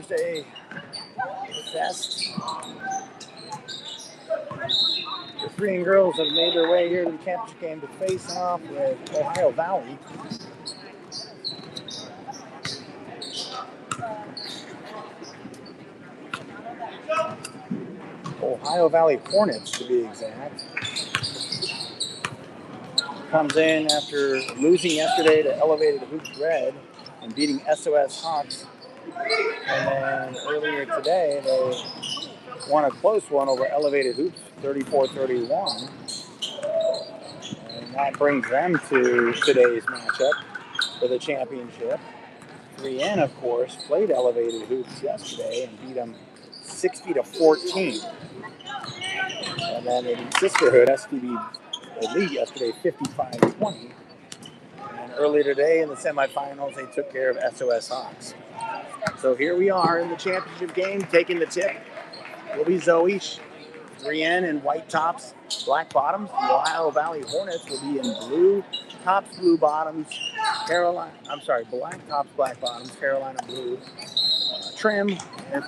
Thursday Fest. The Korean girls have made their way here to the championship game to face off with Ohio Valley. Ohio Valley Hornets, to be exact. Comes in after losing yesterday to Elevated Hoops Red and beating SOS Hawks. And then earlier today, they won a close one over Elevated Hoops, 34-31. And that brings them to today's matchup for the championship. 3N, of course, played Elevated Hoops yesterday and beat them 60-14. And then in Sisterhood, STB Elite yesterday, 55-20. And earlier today in the semifinals, they took care of SOS Hawks. So here we are in the championship game, taking the tip. Will be Zoe, 3N in white tops, black bottoms. The Ohio Valley Hornets will be in blue tops, blue bottoms. Black tops, black bottoms, Carolina blue trim. And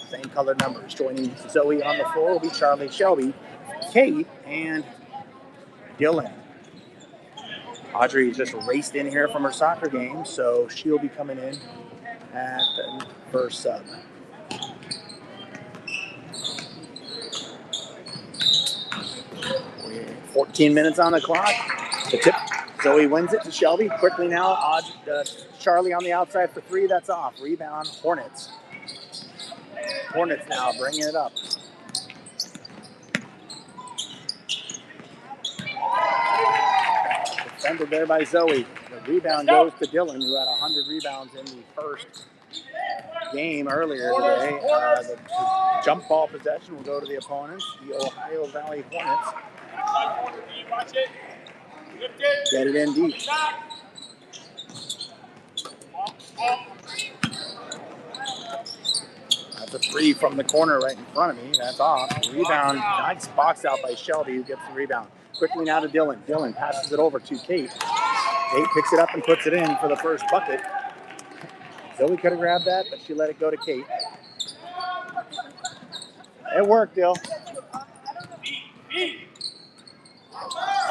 same color numbers. Joining Zoe on the floor will be Charlie, Shelby, Kate, and Dylan. Audrey just raced in here from her soccer game, so she'll be coming in at the first sub. 14 minutes on the clock. The tip. Zoe wins it to Shelby. Quickly now, Charlie on the outside for three. That's off. Rebound, Hornets. Hornets now bringing it up. Defended there by Zoe. The rebound goes to Dylan, who had 100 rebounds in the first game earlier today. The jump ball possession will go to the opponents, the Ohio Valley Hornets. Get it in deep. That's a three from the corner right in front of me. That's off. Rebound. Nice box out by Shelby, who gets the rebound. Quickly now to Dylan. Dylan passes it over to Kate. Kate picks it up and puts it in for the first bucket. Zoe could have grabbed that, but she let it go to Kate. It worked, Dill.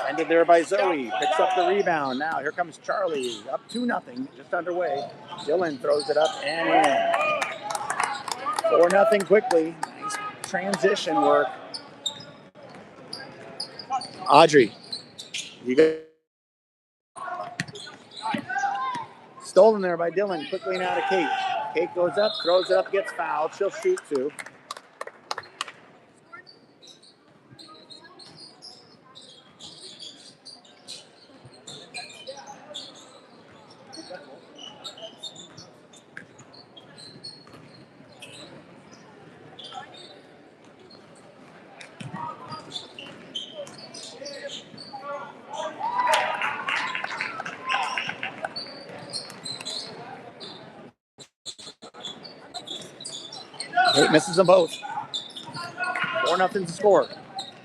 Ended there by Zoe. Picks up the rebound. Now here comes Charlie. Up 2-0. Just underway. Dylan throws it up and in. 4-0 quickly. Nice transition work. Audrey. You got stolen there by Dylan. Quickly now to Kate. Kate goes up, throws it up, gets fouled. She'll shoot two. Kate misses them both. 4-0 score.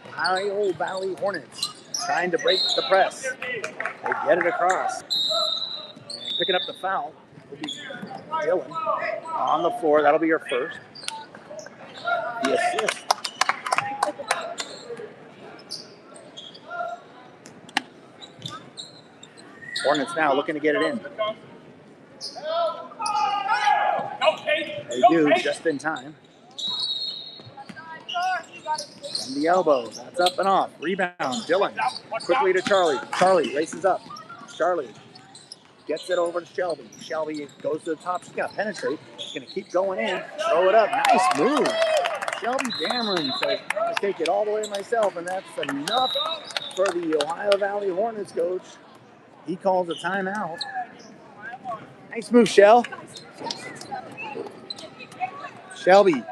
Ohio Valley Hornets trying to break the press. They get it across. And picking up the foul will be Dylan on the floor. That'll be your first. The assist. Hornets now looking to get it in. They do, just in time. From the elbow, that's up and off. Rebound, Dylan. Quickly to Charlie. Charlie races up. Charlie gets it over to Shelby. Shelby goes to the top. She's got to penetrate. She's going to keep going in. Throw it up. Nice move. Shelby Dameron says, I'm going to take it all the way myself, and that's enough for the Ohio Valley Hornets coach. He calls a timeout. Nice move, Shell. Shelby.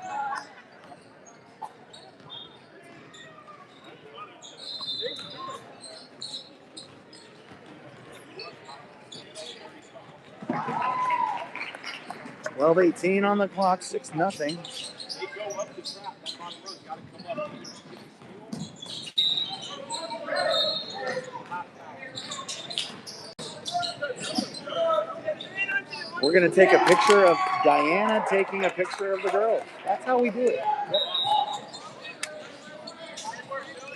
$12:18 on the clock, 6-0. We're going to take a picture of Diana taking a picture of the girls. That's how we do it. Yep.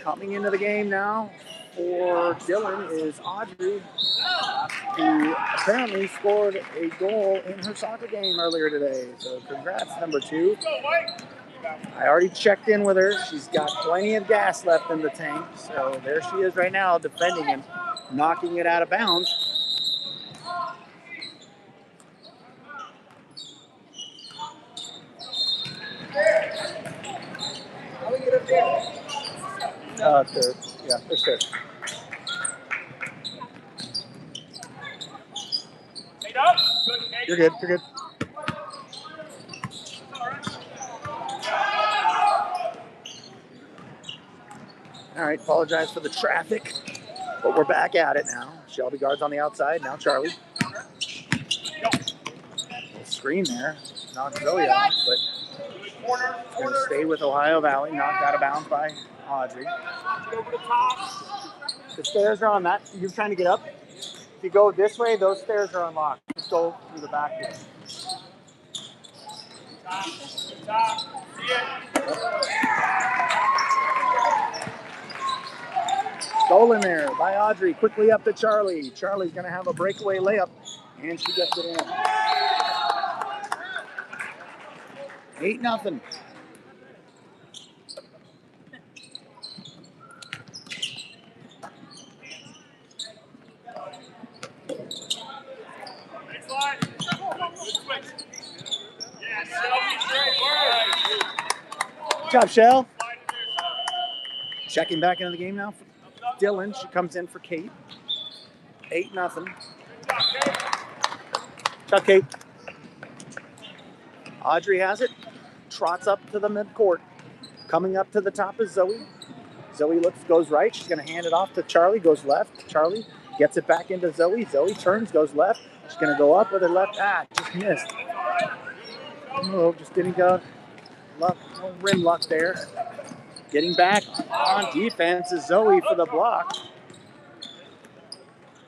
Coming into the game now for Dylan is Audrey, who apparently scored a goal in her soccer game earlier today. So congrats, number 2. I already checked in with her. She's got plenty of gas left in the tank. So there she is right now defending and knocking it out of bounds. Third. Yeah, they're third. You're good. You're good. All right, apologize for the traffic, but we're back at it now. Shelby guards on the outside. Now Charlie. Little screen there. Knocked Zoe off, but going to stay with Ohio Valley. Knocked out of bounds by Audrey. The stairs are on that. You're trying to get up? If you go this way, those stairs are unlocked. Just go through the back here. Stolen there by Audrey. Quickly up to Charlie. Charlie's going to have a breakaway layup, and she gets it in. 8-0. Good job, Shell. Checking back into the game now for Dylan. She comes in for Kate. 8-0. Good job, Kate. Audrey has it. Trots up to the midcourt. Coming up to the top is Zoe. Zoe goes right. She's going to hand it off to Charlie. Goes left. Charlie gets it back into Zoe. Zoe turns, goes left. She's going to go up with her left. Just missed. Move, just didn't go. Luck, no rim luck there. Getting back on defense is Zoe for the block.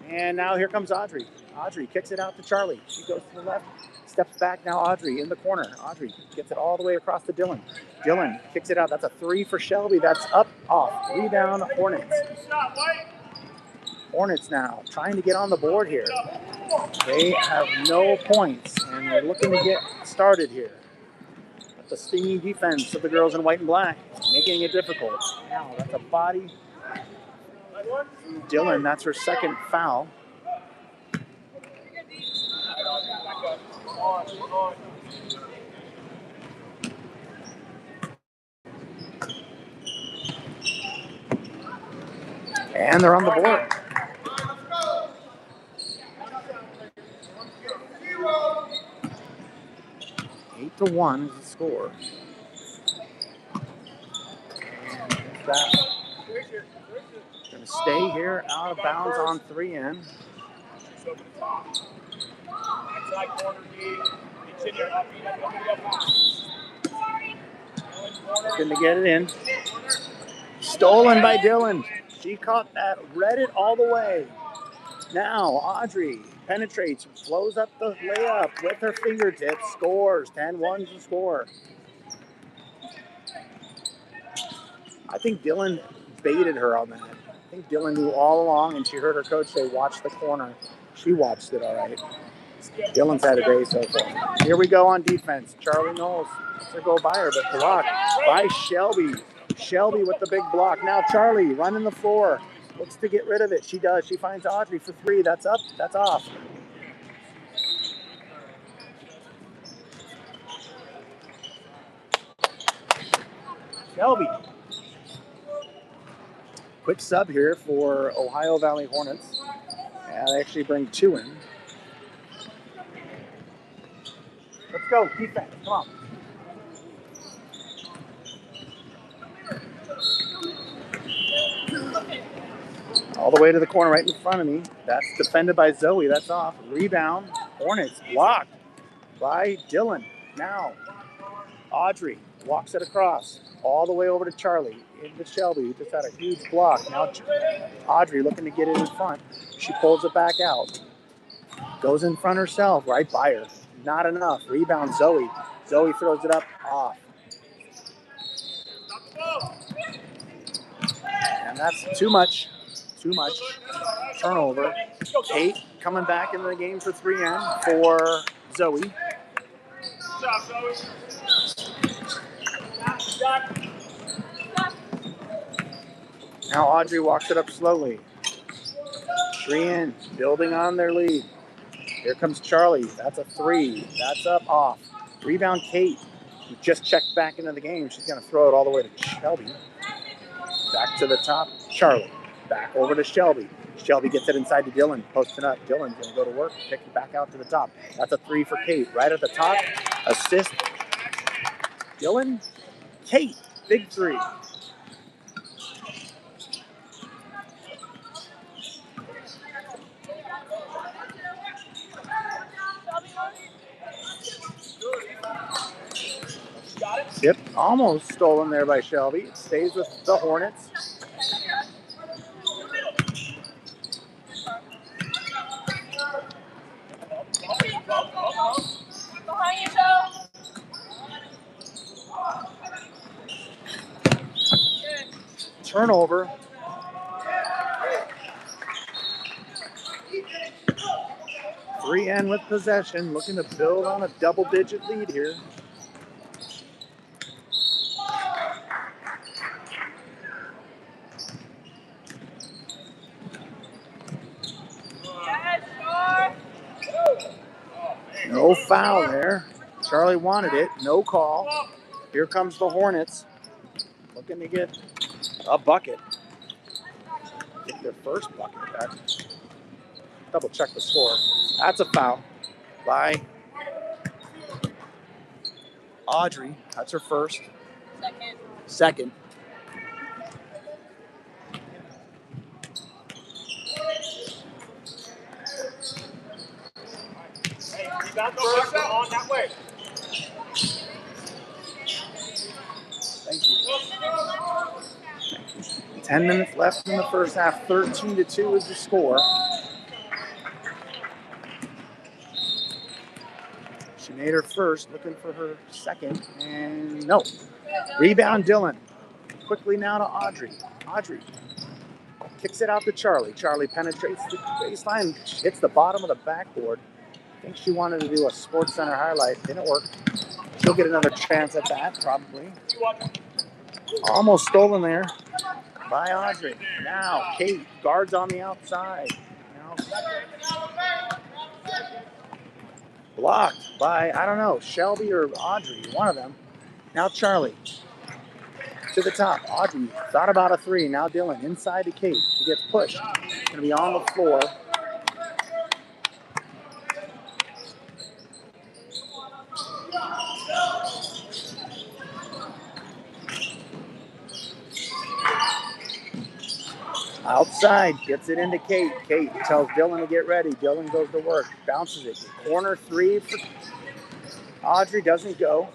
And now here comes Audrey. Audrey kicks it out to Charlie. She goes to the left, steps back now. Audrey in the corner. Audrey gets it all the way across to Dylan. Dylan kicks it out. That's a 3 for Shelby. That's up, off. Rebound, Hornets. Hornets now trying to get on the board here. They have no points, and they're looking to get started here. But the stinging defense of the girls in white and black, making it difficult. Now that's a body. Dylan, that's her second foul. And they're on the board. 8-1 is the score. And that going to stay here out of bounds on 3N. Going to get it in. Stolen by Dylan. She caught that, read it all the way. Now Audrey penetrates, flows up the layup with her fingertips, scores. 10-1's the score. I think Dylan baited her on that. I think Dylan knew all along, and she heard her coach say, watch the corner. She watched it all right. Dylan's had a day so far. Here we go on defense. Charlie Knowles lets her go by her, but blocked by Shelby. Shelby with the big block. Now Charlie running the floor. Looks to get rid of it. She does. She finds Audrey for 3. That's up. That's off. Shelby. Quick sub here for Ohio Valley Hornets. And they actually bring 2 in. Let's go. Defense. Come on. All the way to the corner right in front of me. That's defended by Zoe. That's off. Rebound. Hornets blocked by Dylan. Now Audrey walks it across all the way over to Charlie. Into Shelby, who just had a huge block. Now Audrey looking to get it in front. She pulls it back out. Goes in front herself, right by her. Not enough. Rebound, Zoe. Zoe throws it up, off. And that's too much. Too much. Turnover. Kate coming back into the game for 3N for Zoe. Now Audrey walks it up slowly. 3N building on their lead. Here comes Charlie. That's a 3. That's up, off. Rebound, Kate, who just checked back into the game. She's going to throw it all the way to Shelby. Back to the top, Charlie. Back over to Shelby. Shelby gets it inside to Dylan, posting up. Dylan's going to go to work, kick it back out to the top. That's a 3 for Kate. Right at the top, assist. Dylan, Kate, big 3. Yep, almost stolen there by Shelby. It stays with the Hornets. Turnover. Three N with possession, looking to build on a double-digit lead here. No foul there. Charlie wanted it. No call. Here comes the Hornets. Looking to get a bucket. Get their first bucket back. Double check the score. That's a foul by Audrey. That's her first. Second. On that way. Thank you. 10 minutes left in the first half. 13-2 is the score. She made her first, looking for her second, and no. Rebound, Dylan. Quickly now to Audrey. Audrey kicks it out to Charlie. Charlie penetrates the baseline, hits the bottom of the backboard. I think she wanted to do a Sports Center highlight. Didn't work. She'll get another chance at that, probably. Almost stolen there by Audrey. Now, Kate guards on the outside. Now, blocked by, I don't know, Shelby or Audrey, one of them. Now Charlie to the top. Audrey thought about a 3. Now Dylan inside to Kate. She gets pushed. Going to be on the floor. Outside, gets it into Kate. Kate tells Dylan to get ready. Dylan goes to work, bounces it. Corner 3 for Audrey, doesn't go.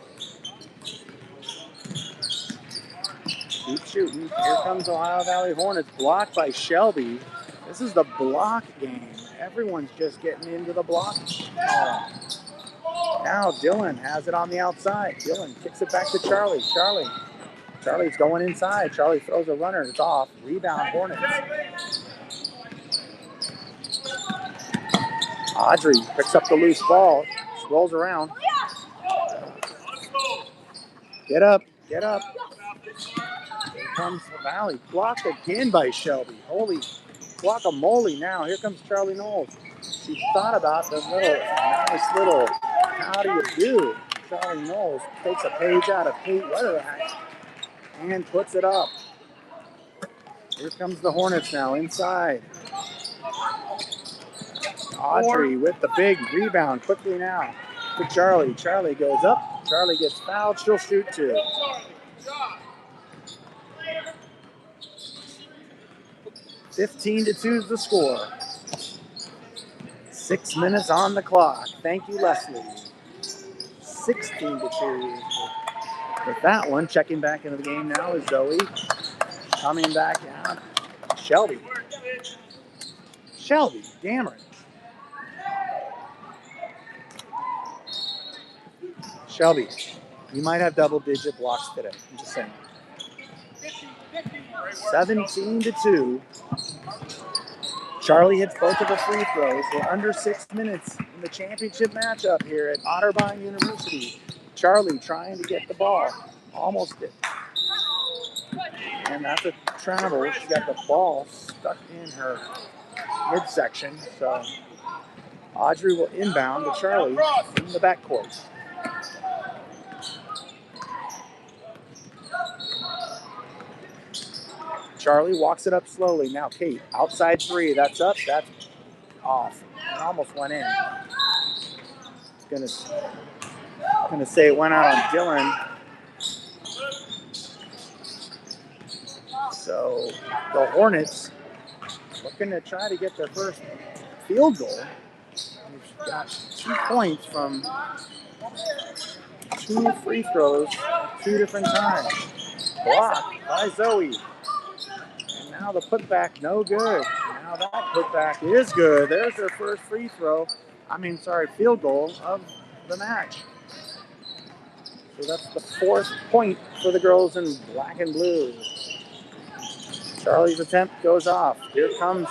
Keep shooting. Here comes Ohio Valley Hornets, blocked by Shelby. This is the block game. Everyone's just getting into the block. Now Dylan has it on the outside. Dylan kicks it back to Charlie. Charlie's going inside. Charlie throws a runner. It's off. Rebound, Hornets. Audrey picks up the loose ball. Rolls around. Get up. Here comes the Valley. Blocked again by Shelby. Holy guacamole now. Here comes Charlie Knowles. She thought about the nice little, how do you do? Charlie Knowles takes a page out of Kate Weatherhack and puts it up. Here comes the Hornets now inside. Audrey with the big rebound quickly now to Charlie. Charlie goes up. Charlie gets fouled. She'll shoot 2. 15-2 is the score. 6 minutes on the clock. Thank you, Leslie. 16-2. With that one, checking back into the game now is Zoe. Coming back out. Shelby, damn it. Shelby, you might have double-digit blocks today. I'm just saying. 17-2. Charlie hits both of the free throws. We're under 6 minutes in the championship matchup here at Otterbein University. Charlie trying to get the ball. Almost did. And that's a travel. She got the ball stuck in her midsection. So Audrey will inbound to Charlie in the backcourt. Charlie walks it up slowly. Now Kate, outside three. That's up. That's off. It almost went in. Gonna say it went out on Dylan. So the Hornets looking to try to get their first field goal. We've got 2 points from 2 free throws 2 different times. Blocked by Zoe. And now the putback, no good. Now that putback is good. There's their first field goal of the match. So that's the 4th point for the girls in black and blue. Charlie's attempt goes off. Here comes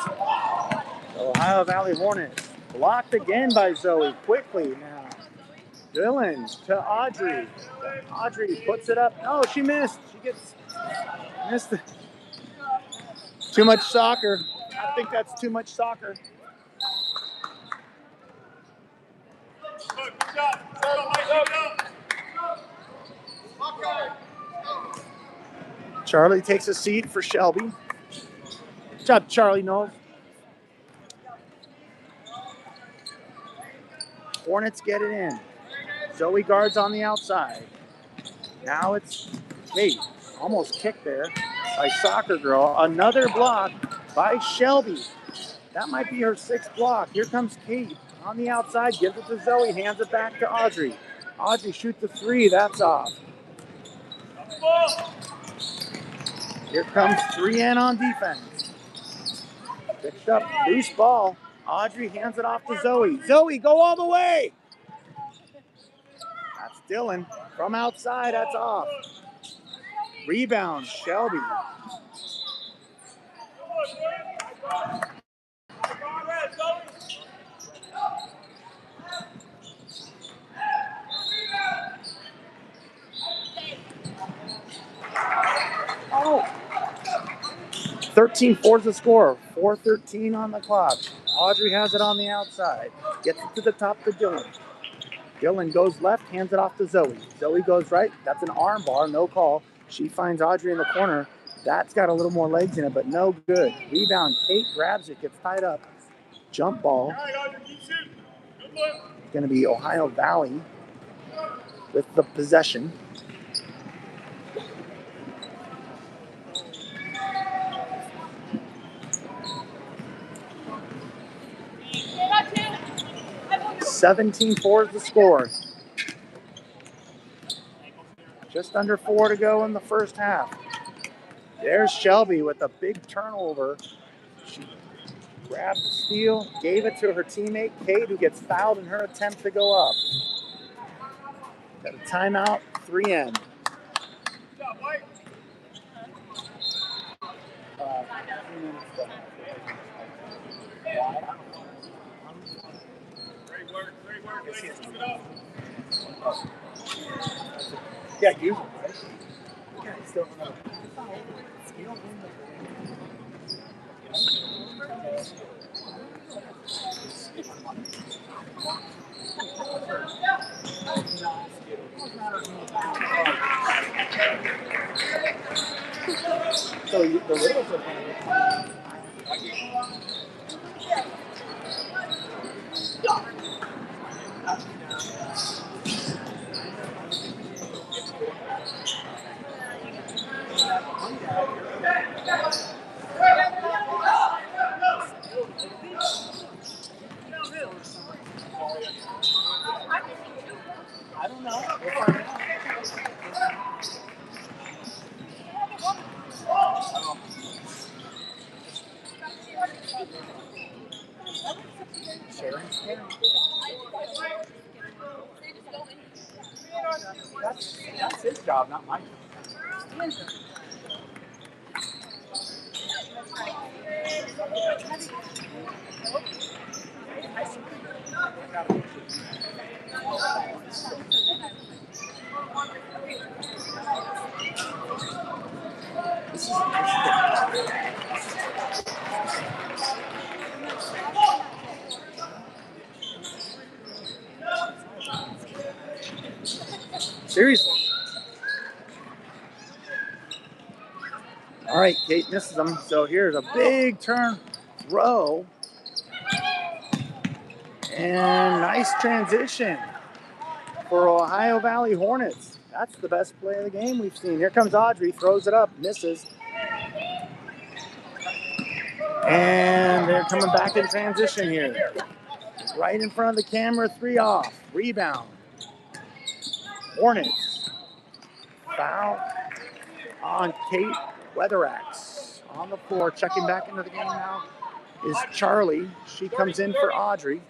the Ohio Valley Hornets. Blocked again by Zoe. Quickly now. Dylan to Audrey. Audrey puts it up. No, she missed. Missed it. Too much soccer. I think that's too much soccer. Charlie takes a seat for Shelby. Good job, Charlie Knowles. Hornets get it in. Zoe guards on the outside. Now it's Kate. Almost kicked there by Soccer Girl. Another block by Shelby. That might be her 6th block. Here comes Kate on the outside. Gives it to Zoe. Hands it back to Audrey. Audrey shoots the 3. That's off. Here comes 3N on defense. Picked up. Loose ball. Audrey hands it off to Zoe. Zoe, go all the way. That's Dylan. From outside, that's off. Rebound, Shelby. Oh. 13-4 is the score. 4:13 on the clock. Audrey has it on the outside. Gets it to the top to Dylan. Dylan goes left, hands it off to Zoe. Zoe goes right. That's an arm bar, no call. She finds Audrey in the corner. That's got a little more legs in it, but no good. Rebound, Kate grabs it, gets tied up. Jump ball. It's going to be Ohio Valley with the possession. $17-4 is the score. Just under 4 to go in the first half. There's Shelby with a big turnover. She grabbed the steal, gave it to her teammate, Kate, who gets fouled in her attempt to go up. Got a timeout, 3N. Yeah, usually. Yeah, still you don't win the so the Littles are playing. I don't know. We'll find out. That's his job, not mine. Seriously. All right, Kate misses them. So here's a big turn row. And nice transition for Ohio Valley Hornets. That's the best play of the game we've seen. Here comes Audrey, throws it up, misses. And they're coming back in transition here. Right in front of the camera, 3 off. Rebound. Hornets. Foul on Kate Weatherax. On the floor, checking back into the game now is Charlie. She comes in for Audrey.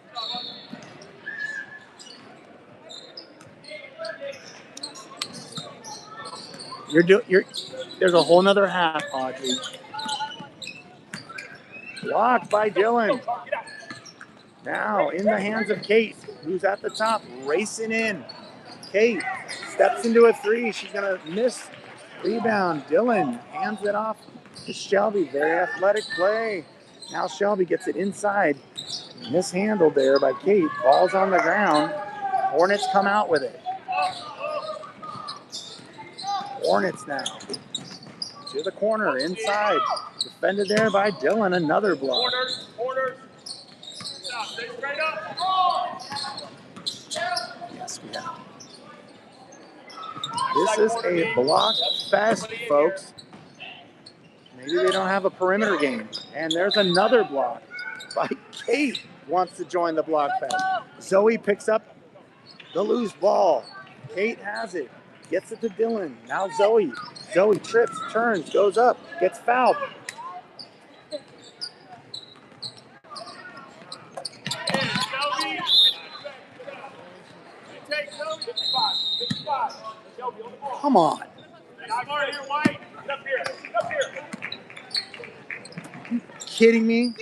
There's a whole nother half, Audrey. Blocked by Dylan. Now in the hands of Kate, who's at the top, racing in. Kate steps into a 3. She's gonna miss. Rebound. Dylan hands it off to Shelby. Very athletic play. Now Shelby gets it inside. Mishandled there by Kate. Ball's on the ground. Hornets come out with it. Hornets now to the corner inside. Defended there by Dylan. Another block. Stay straight up. Yes, we have. This is a block fest, folks. Maybe they don't have a perimeter game. And there's another block by Kate. Wants to join the block fest. Zoe picks up the loose ball. Kate has it. Gets it to Dylan. Now Zoe. Zoe trips, turns, goes up, gets fouled. Come on. Kidding me?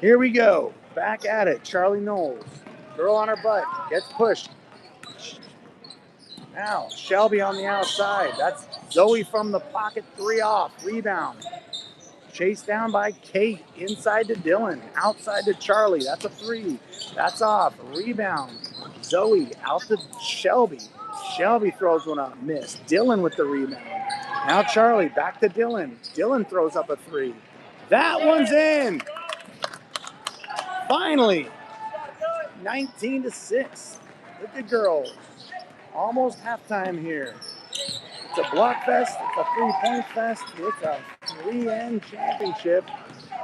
Here we go. Back at it. Charlie Knowles. Girl on her butt. Gets pushed. Now Shelby on the outside. That's Zoe from the pocket. 3 off. Rebound. Chased down by Kate. Inside to Dylan. Outside to Charlie. That's a 3. That's off. Rebound. Zoe out to Shelby. Shelby throws one up. Miss. Dylan with the rebound. Now Charlie back to Dylan. Dylan throws up a 3. That one's in. Finally. 19-6. Look at girls. Almost halftime here. It's a block fest. It's a 3-point fest. It's a 3-end championship.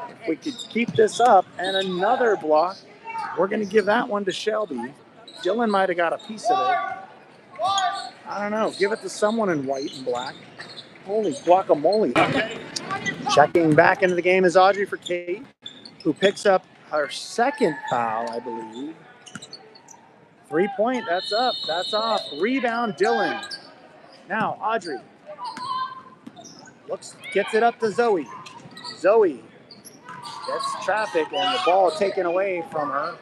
If we could keep this up and another block, we're going to give that one to Shelby. Dylan might have got a piece of it. I don't know. Give it to someone in white and black. Holy guacamole. Checking back into the game is Audrey for Kate, who picks up her second foul, I believe. 3-point, that's up, that's off. Rebound, Dylan. Now, Audrey gets it up to Zoe. Zoe gets traffic and the ball taken away from her.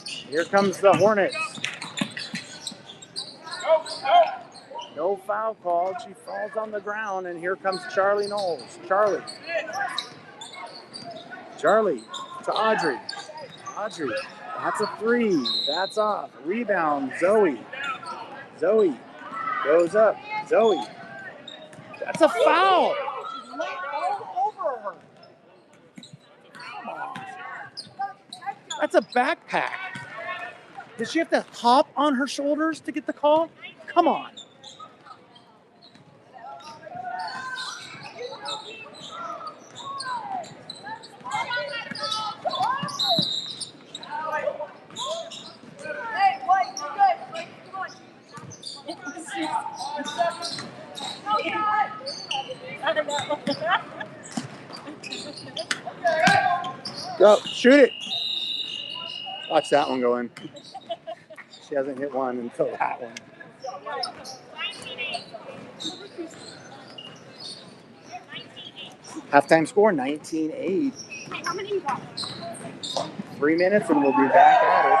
Here comes the Hornets. No foul called. She falls on the ground, and here comes Charlie Knowles. Charlie to Audrey. Audrey, that's a 3. That's off. Rebound, Zoe. Zoe goes up. Zoe. That's a foul. She's laying all over her. Come on. That's a backpack. Does she have to hop on her shoulders to get the call? Come on. Go, shoot it. Watch that one go in. She hasn't hit one until that one. Halftime score, 19-8. 3 minutes and we'll be back at it.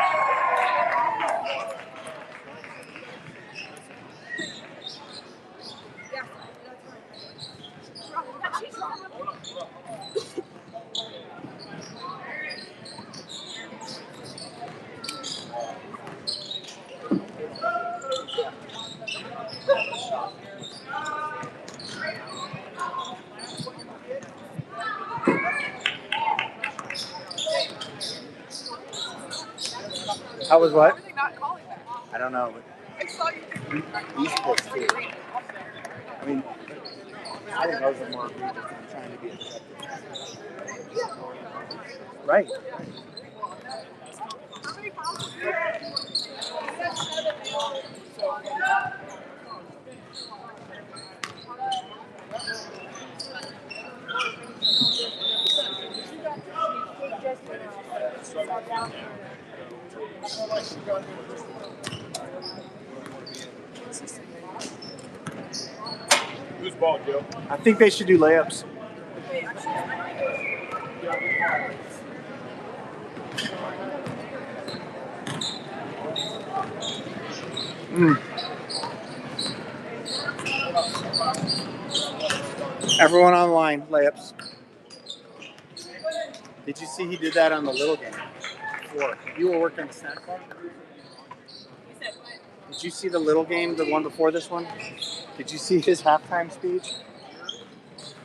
How was what? I don't know. East Coast too. I mean, I think those are more egregious than trying to be a detective. Right. Whose ball, Joe? I think they should do layups. Everyone online, layups. Did you see he did that on the little game before? You were working the snack bar? Did you see the little game, the one before this one? Did you see his halftime speech?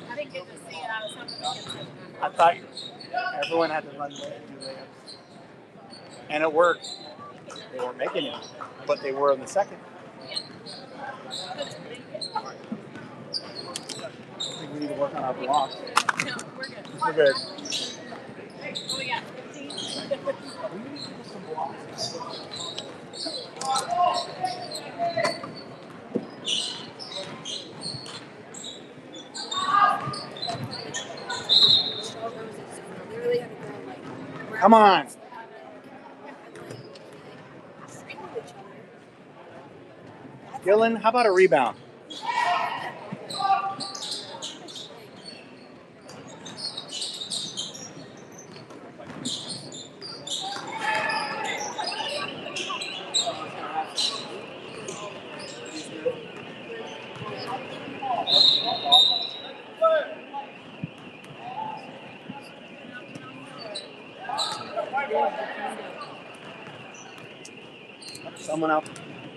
I didn't get to see it. I was hoping I thought everyone had to run and do layups. And it worked. They weren't making it, but they were in the second. I think we need to work on our blocks. No, we're good. We're good. Oh, we got 15. We need to get some blocks. Come on. Dylan, how about a rebound? Someone else.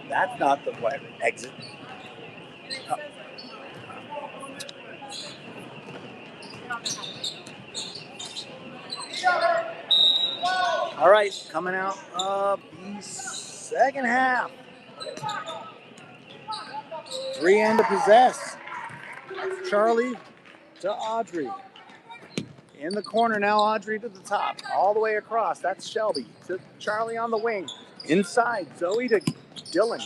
That's not the way exit. Oh. All right, coming out of the second half. 3 and to possess. That's Charlie to Audrey. In the corner now, Audrey to the top. All the way across. That's Shelby to Charlie on the wing. Inside, Zoe to Dylan.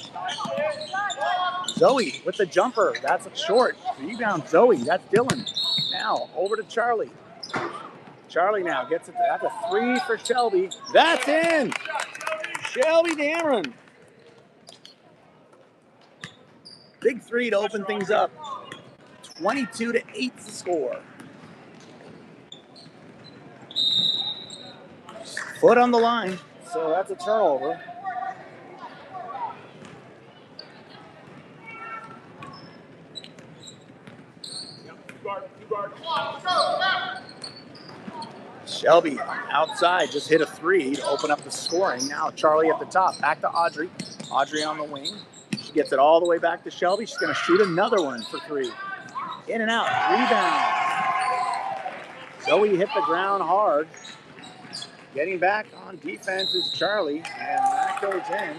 Zoe with the jumper. That's short. Rebound, Zoe. That's Dylan. Now, over to Charlie. Charlie now gets it. That's a 3 for Shelby. That's in! Shelby Dameron. Big 3 to open things up. 22-8 the score. Foot on the line, so that's a turnover. Shelby outside just hit a 3 to open up the scoring. Now Charlie at the top, back to Audrey. Audrey on the wing. She gets it all the way back to Shelby. She's going to shoot another one for 3. In and out, rebound. Zoe hit the ground hard. Getting back on defense is Charlie, and that goes in.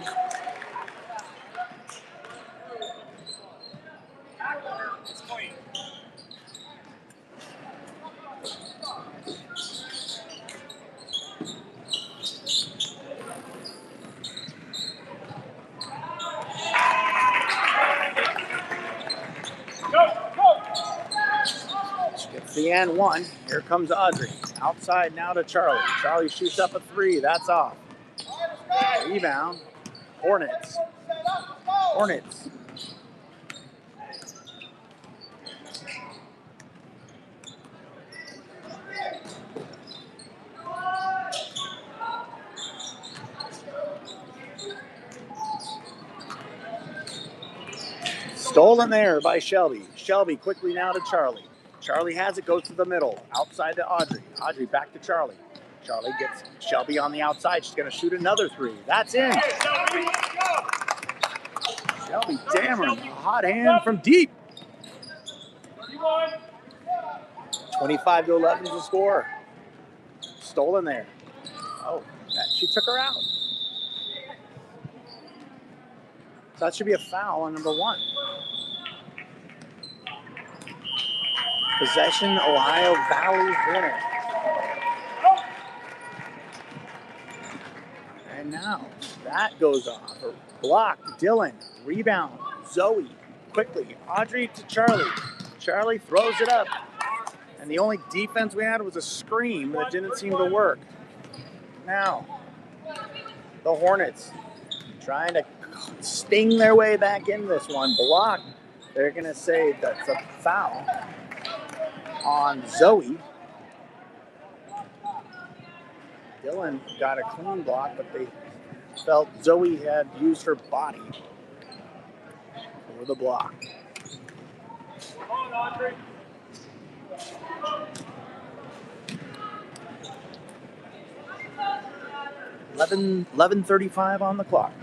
She gets the and 1. Here comes Audrey. Outside now to Charlie. Charlie shoots up a three. That's off. Rebound. Hornets. Hornets. Stolen there by Shelby. Shelby quickly now to Charlie. Charlie has it, goes to the middle. Outside to Audrey. Audrey back to Charlie. Charlie gets Shelby on the outside. She's going to shoot another three. That's in. Shelby Dammer, a hot hand from deep. 25-11 is the score. Stolen there. Oh, she took her out. So that should be a foul on number 1. Possession, Ohio Valley Hornets. And now that goes off. Block, Dylan. Rebound, Zoe. Quickly, Audrey to Charlie. Charlie throws it up. And the only defense we had was a screen that didn't seem to work. Now, the Hornets trying to sting their way back in this one. Block. They're going to say that's a foul on Zoe. Dylan got a clean block, but they felt Zoe had used her body for the block. Come on, Audrey. $11:35 on the clock.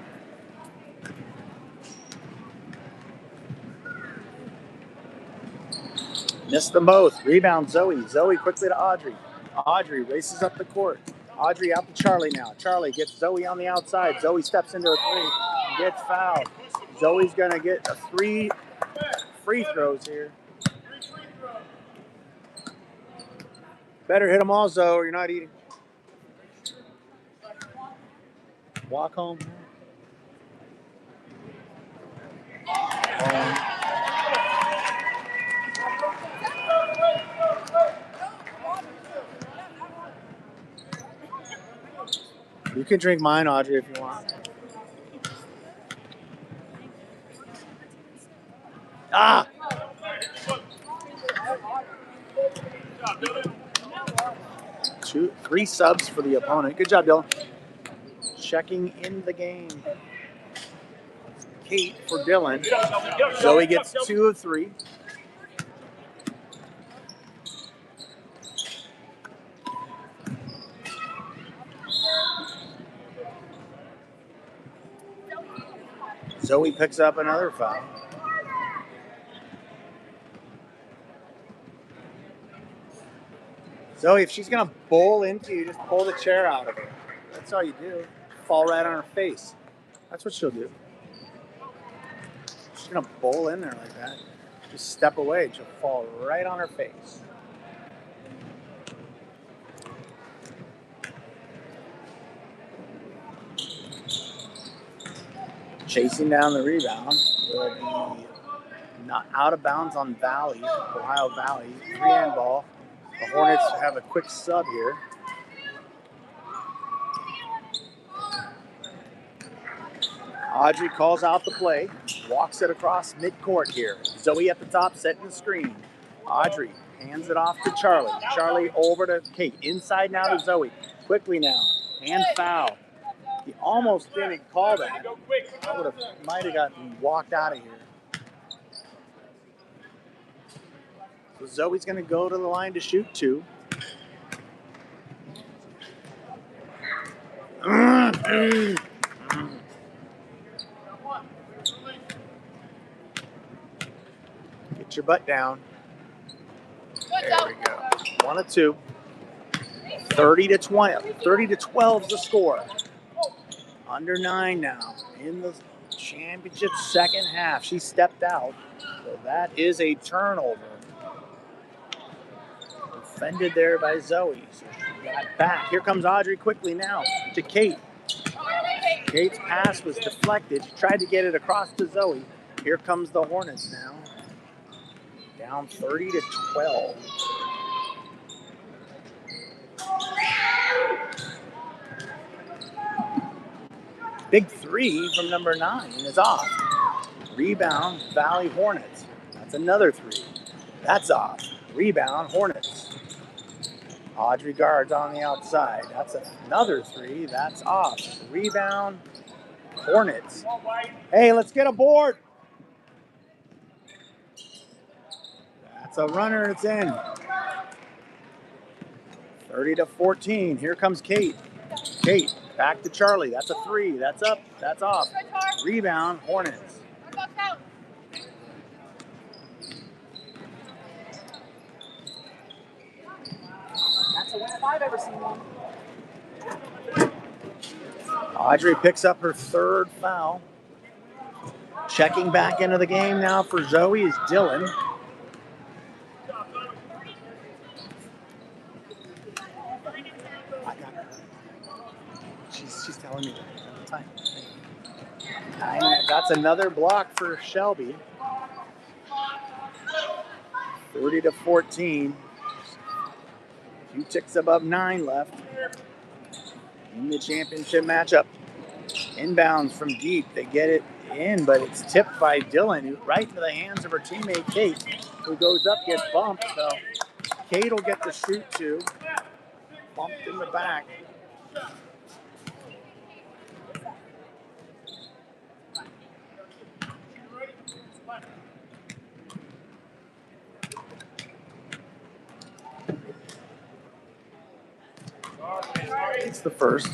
Missed them both. Rebound, Zoe. Zoe quickly to Audrey. Audrey races up the court. Audrey out to Charlie now. Charlie gets Zoe on the outside. Zoe steps into a three and gets fouled. Zoe's going to get a 3 free throws here. Better hit them all, Zoe, or you're not eating. Walk home. You can drink mine, Audrey, if you want. Ah! 3 subs for the opponent. Good job, Dylan. Checking in the game. Kate for Dylan. Zoe gets 2 of 3. Zoe picks up another foul. Zoe, if she's going to bowl into you, just pull the chair out of her. That's all you do. Fall right on her face. That's what she'll do. She's going to bowl in there like that. Just step away and she'll fall right on her face. Chasing down the rebound will be not out of bounds on Valley, Ohio Valley. 3-hand ball. The Hornets have a quick sub here. Audrey calls out the play, walks it across midcourt here. Zoe at the top, setting the screen. Audrey hands it off to Charlie. Charlie over to Kate. Inside now to Zoe. Quickly now. Hand foul. He almost didn't call that. Might have gotten walked out of here. So Zoe's going to go to the line to shoot 2. Get your butt down. There we go. 1 of 2. 30-20. 30-12 is the score. Under 9 now in the championship second half. She stepped out. So that is a turnover. Defended there by Zoe. So she got back. Here comes Audrey quickly now to Kate. Kate's pass was deflected. She tried to get it across to Zoe. Here comes the Hornets now. Down 30-12. Big three from number 9 is off. Rebound, Valley Hornets. That's another three. That's off. Rebound, Hornets. Audrey guards on the outside. That's another three. That's off. Rebound, Hornets. Hey, let's get a board. That's a runner. It's in. 30-14. Here comes Kate. Kate, back to Charlie. That's a three. That's up. That's off. Rebound, Hornets. That's the one if I've ever seen one. Audrey picks up her third foul. Checking back into the game now for Zoe is Dylan. I got her. She's telling me the time. That's another block for Shelby. 30-14. A few ticks above 9 left in the championship matchup. Inbounds from deep. They get it in, but it's tipped by Dylan, right into the hands of her teammate Kate, who goes up, gets bumped. So Kate will get the shoot two. Bumped in the back. It's the first.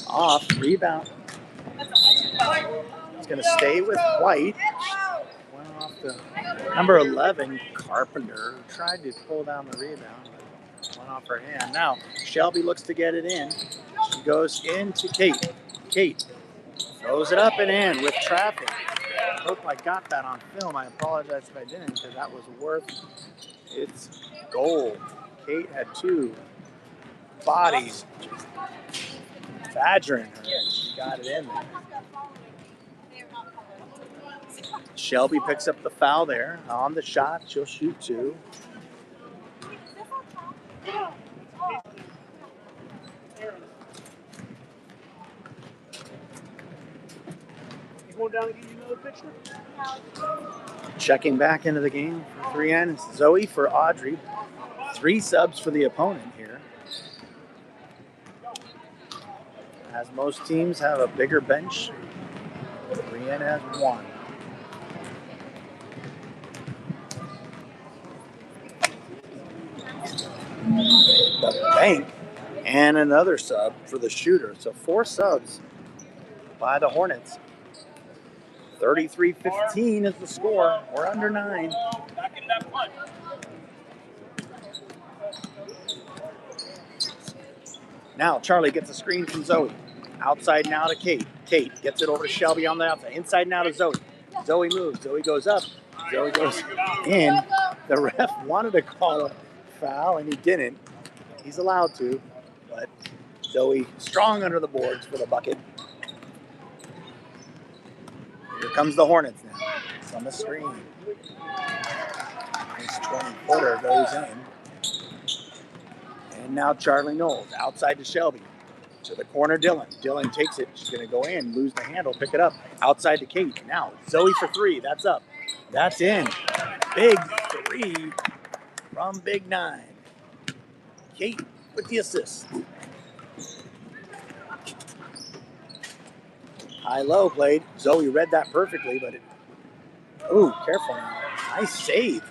Off, rebound. It's going to stay with White. Went off to number 11, Carpenter, who tried to pull down the rebound, but went off her hand. Now, Shelby looks to get it in. She goes into Kate. Kate throws it up and in with traffic. I hope I got that on film. I apologize if I didn't, because that was worth its gold. Kate had two bodies just badgering her, and she got it in there. Shelby picks up the foul there on the shot. She'll shoot two. Going down and give you another picture? Checking back into the game for 3N is Zoe for Audrey. 3 subs for the opponent here. As most teams have a bigger bench, 3N has 1. The bank and another sub for the shooter. So 4 subs by the Hornets. 33-15 is the score. We're under 9. Now Charlie gets a screen from Zoe. Outside now to Kate. Kate gets it over to Shelby on the outside. Inside now to Zoe. Zoe moves. Zoe goes up. Zoe goes in. The ref wanted to call a foul, and he didn't. He's allowed to, but Zoe strong under the boards for the bucket. Here comes the Hornets now. It's on the screen. Nice 20-footer goes in. And now Charlie Knowles outside to Shelby. To the corner, Dylan. Dylan takes it. She's going to go in, lose the handle, pick it up. Outside to Kate. Now Zoe for 3. That's up. That's in. Big 3 from Big 9. Kate with the assist. High-low played. Zoe read that perfectly, but it... Ooh, careful now. Nice save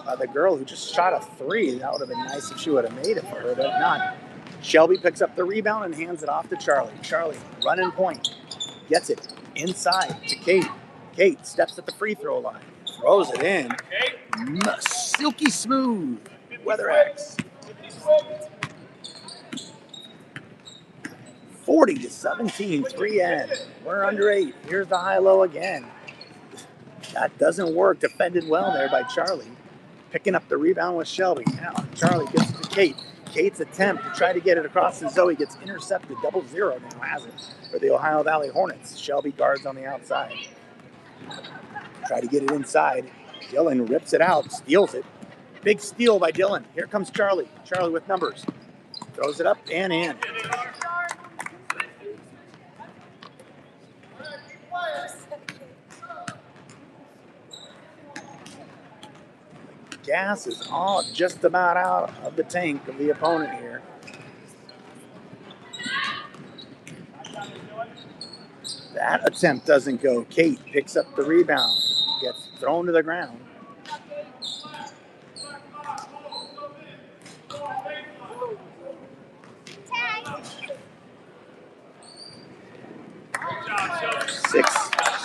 by the girl who just shot a 3. That would have been nice if she would have made it for her, but not. Shelby picks up the rebound and hands it off to Charlie. Charlie, running point. Gets it inside to Kate. Kate steps at the free throw line. Throws it in. Silky smooth. Weather X. 40-17, 3N. We're under 8. Here's the high-low again. That doesn't work. Defended well there by Charlie. Picking up the rebound with Shelby. Now Charlie gets it to Kate. Kate's attempt to try to get it across to Zoe gets intercepted. 0-0 now has it for the Ohio Valley Hornets. Shelby guards on the outside. Try to get it inside. Dylan rips it out, steals it. Big steal by Dylan. Here comes Charlie. Charlie with numbers. Throws it up and in. Gas is all just about out of the tank of the opponent here. That attempt doesn't go. Kate picks up the rebound. Gets thrown to the ground.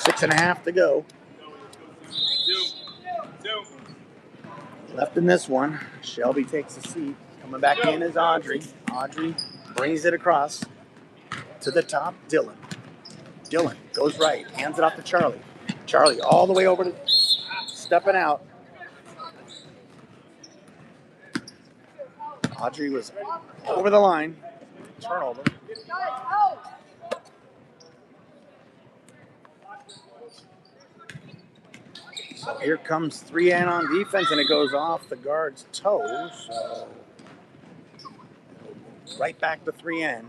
Six and a half to go. Left in this one. Shelby takes a seat. Coming back in is Audrey. Audrey brings it across to the top. Dylan. Dylan goes right. Hands it off to Charlie. Charlie all the way over to stepping out. Audrey was over the line. Turnover. So here comes 3N on defense, and it goes off the guard's toes. So right back to 3N.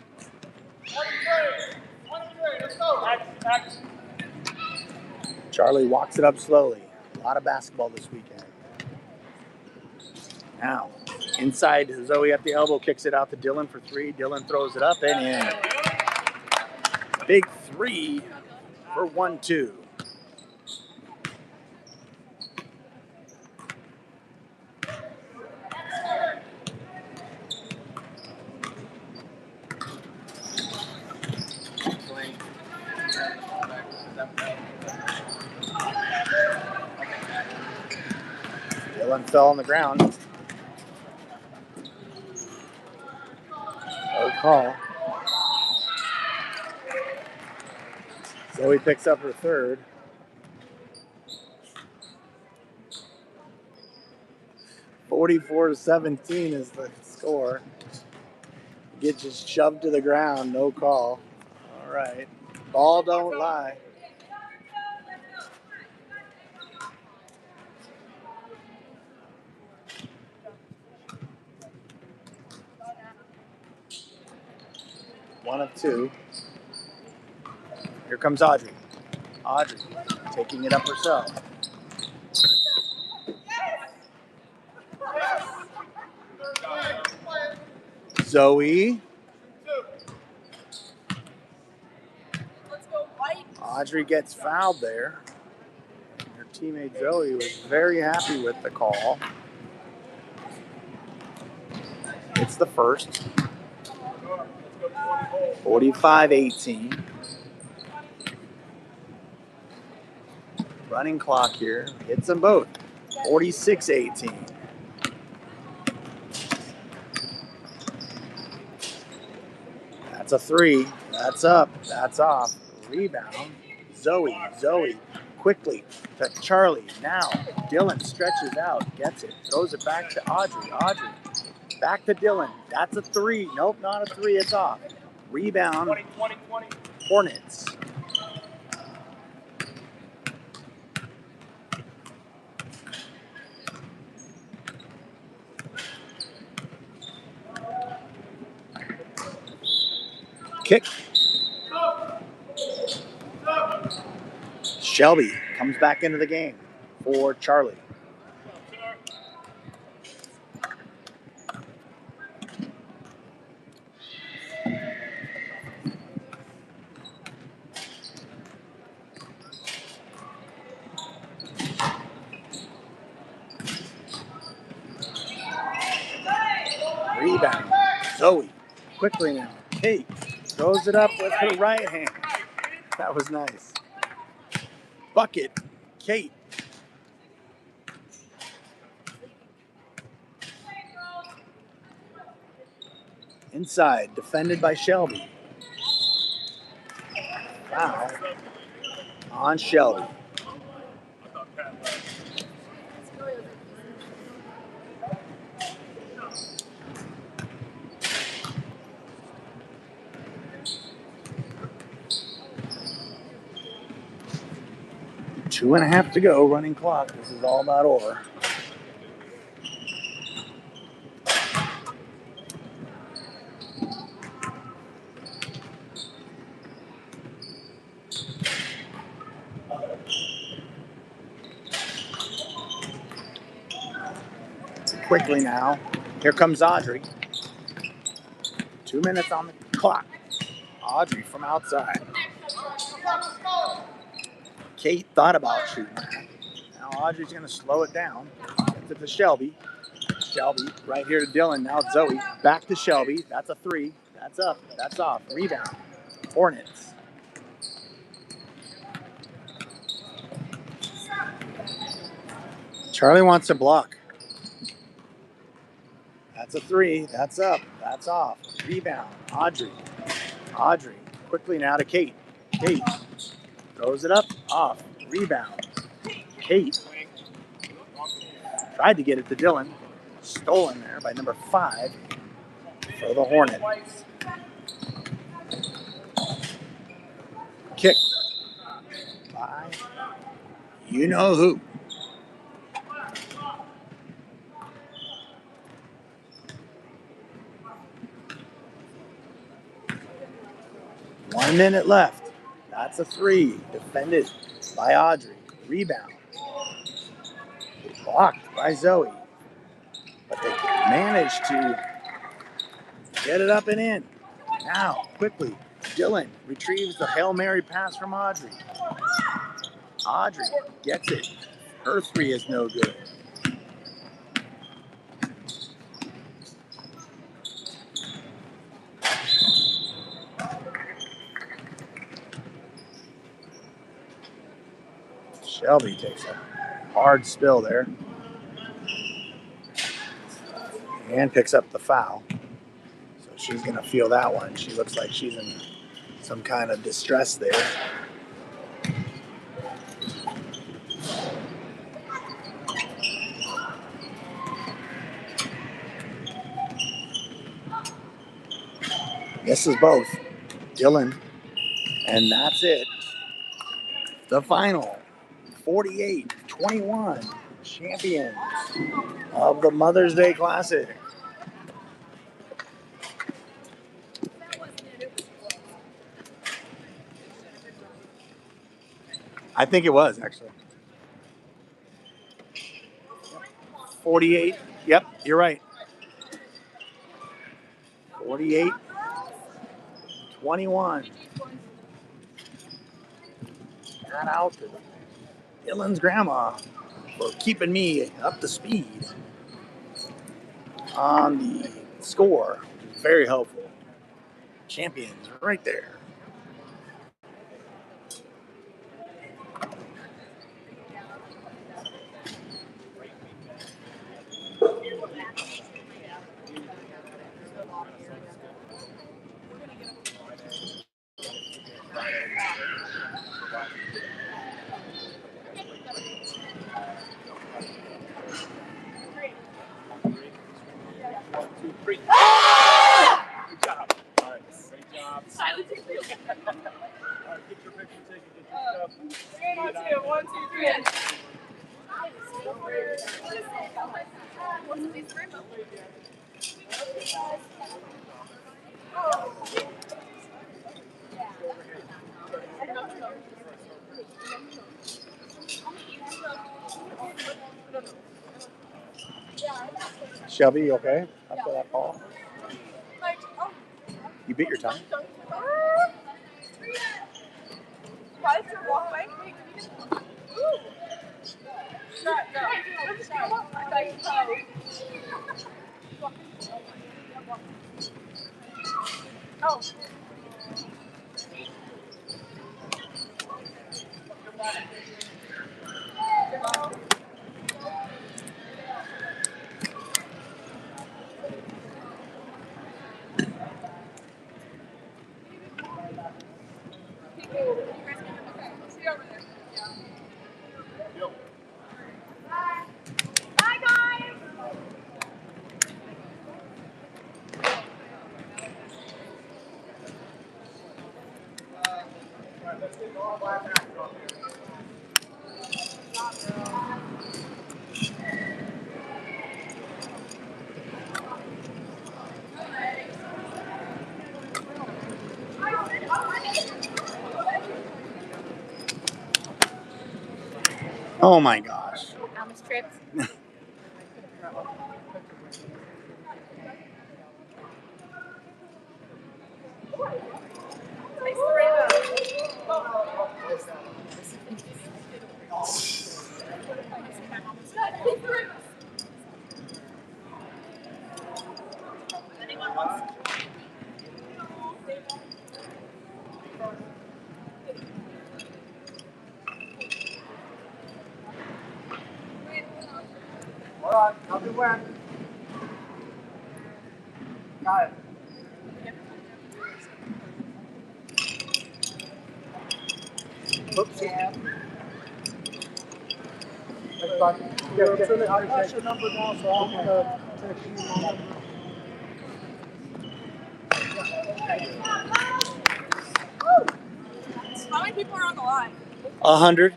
Charlie walks it up slowly. A lot of basketball this weekend. Now, inside, Zoe at the elbow kicks it out to Dylan for three. Dylan throws it up and in. Big three for 1-2. Dylan fell on the ground. No call. Zoe picks up her third. 44-17 is the score. Gets just shoved to the ground. No call. All right. Ball don't lie. One of two. Here comes Audrey. Audrey taking it up herself. Zoe. Audrey gets fouled there. Her teammate Zoe was very happy with the call. It's the first. 45-18. Running clock here. Hits them both. 46-18. That's a three. That's up. That's off. Rebound. Zoe quickly to Charlie. Now Dylan stretches out. Gets it. Throws it back to Audrey. Audrey. Back to Dylan. That's a three. Nope, not a three. It's off. Rebound. 20. Hornets. Kick. Shelby comes back into the game for Charlie. Rebound. Zoe. Quickly now. Kate throws it up with her right hand. That was nice. Bucket. Kate. Inside. Defended by Shelby. Foul on Shelby. 2.5 to go, running clock. This is all about ore. Quickly now. Here comes Audrey. 2 minutes on the clock. Audrey from outside. Kate thought about shooting that. Now Audrey's going to slow it down. Gets it to Shelby. Shelby right here to Dylan. Now Zoe. Back to Shelby. That's a 3. That's up. That's off. Rebound. Hornets. Charlie wants to block. That's a 3. That's up. That's off. Rebound. Audrey. Audrey. Quickly now to Kate. Kate. Throws it up. Off. Rebound. Kate. Tried to get it to Dylan. Stolen there by number 5 for the Hornets. Kick by you know who. One minute left. That's a 3. Defended by Audrey. Rebound. Blocked by Zoe. But they managed to get it up and in. Now, quickly, Dylan retrieves the Hail Mary pass from Audrey. Audrey gets it. Her 3 is no good. Shelby takes a hard spill there. And picks up the foul. So she's going to feel that one. She looks like she's in some kind of distress there. Misses both. Dylan. And that's it. The final. 48-21. Champions of the Mother's Day Classic. I think it was, actually. 48. Yep, you're right. 48-21. Shout out to Dylan's grandma for keeping me up to speed on the score. Very helpful. Champions right there. Shelby, you okay after that call? You bit your tongue? Oh my gosh. Almost tripped. Taste the rainbow. Anyone wants? Hold on, I'll be wet. Got it. Oops. I'll pass your number now, so I'm gonna text you my number. How many people are on the line? 100.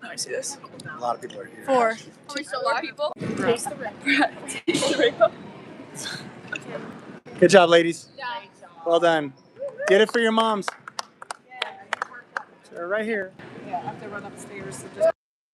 Let me see this. A lot of people are here. 4. Are we still live? People? Taste the rainbow. Taste the rainbow. Good job, ladies. Yeah. Well done. Get it for your moms. So right here. Yeah, I have to run upstairs. So just